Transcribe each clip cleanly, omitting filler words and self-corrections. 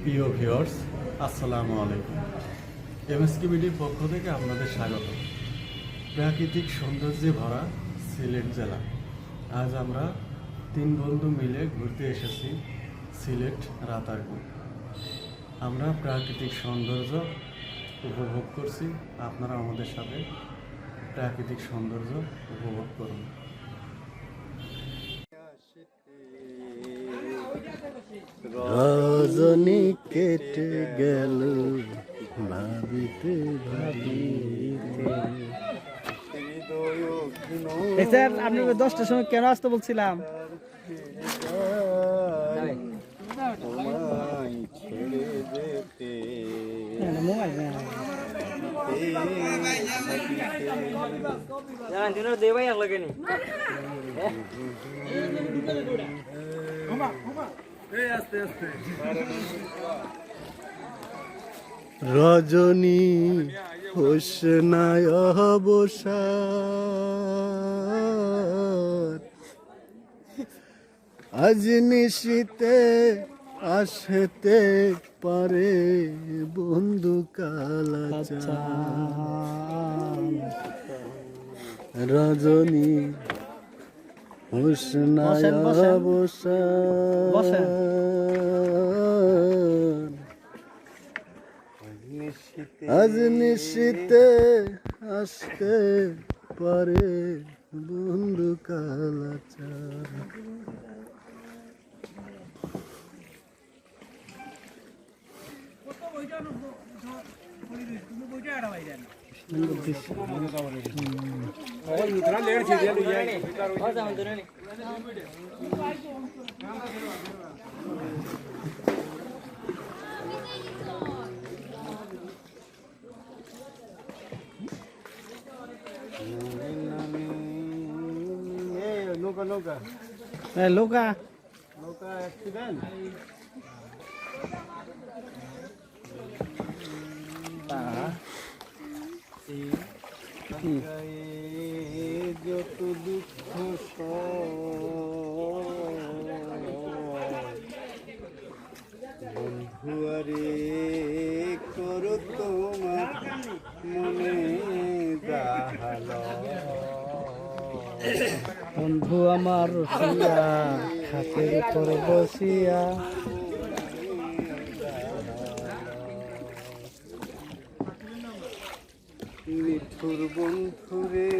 প্রিয় ভিউয়ার্স, আসসালামু আলাইকুম। এমএসকে বিডির পক্ষ থেকে আপনাদের স্বাগত। প্রাকৃতিক সৌন্দর্যে ভরা সিলেট জেলা। আজ আমরা 3 বন্ধু মিলে ঘুরতে এসেছি সিলেট রাতারগুল। আমরা প্রাকৃতিক সৌন্দর্য উপভোগ করছি, আপনারা আমাদের সাথে প্রাকৃতিক সৌন্দর্য উপভোগ করুন। রজনী কেটে গেল ভাবিতে ভাবিতে। স্যার আপনাকে 10টার সময় কেন আসতে বলছিলাম? রজনী হোসনায় অবসাদ আজ নিশীতে আসতে পারে বন্ধু কালাচান। রজনী হোসনায় অবসাদ আজ নিশীতে আসতে পারে বন্ধু কালাচার। নৌকা নৌকা লোকা নৌকা অ্যাক্সিডেন্ট। যত দুঃখ বন্ধুয়ারে করো তোমার মনে জাহাল। বন্ধু আমার রসিয়া খাতের উপর বসিয়া মিঠুর বন্ধুরে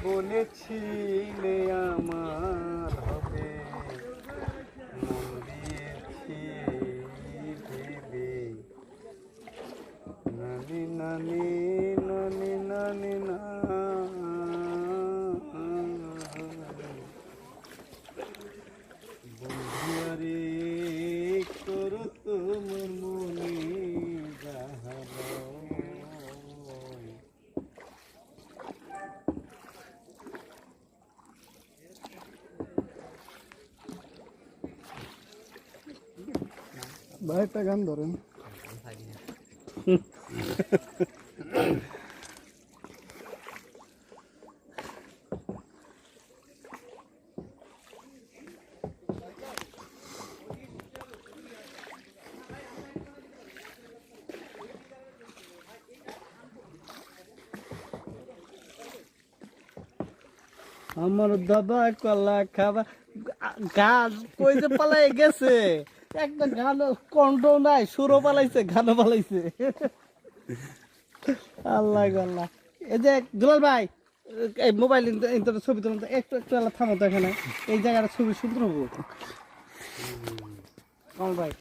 বলেছিলে আমার হবে, মন দিয়েছি ভেবে। নানি নানি নানি নানি না বন্ধুয়ারে করো তোমার মনে জাহাল। ভাই একটা গান ধরেন। আমার দাদা কলা খাবা গান কই যে পালাই গেছে, একটা গান কণ্ঠ নাই, সুরও পালাইছে, গানও পালাইছে। আল্লাহ আল্লাহ। এই যে দুলাল ভাই, এই মোবাইল ইন্টারনেট ছবি তুলতে একটু একটু থামো তো, এখানে এই জায়গাটা ছবি সুন্দর হবো। ভাই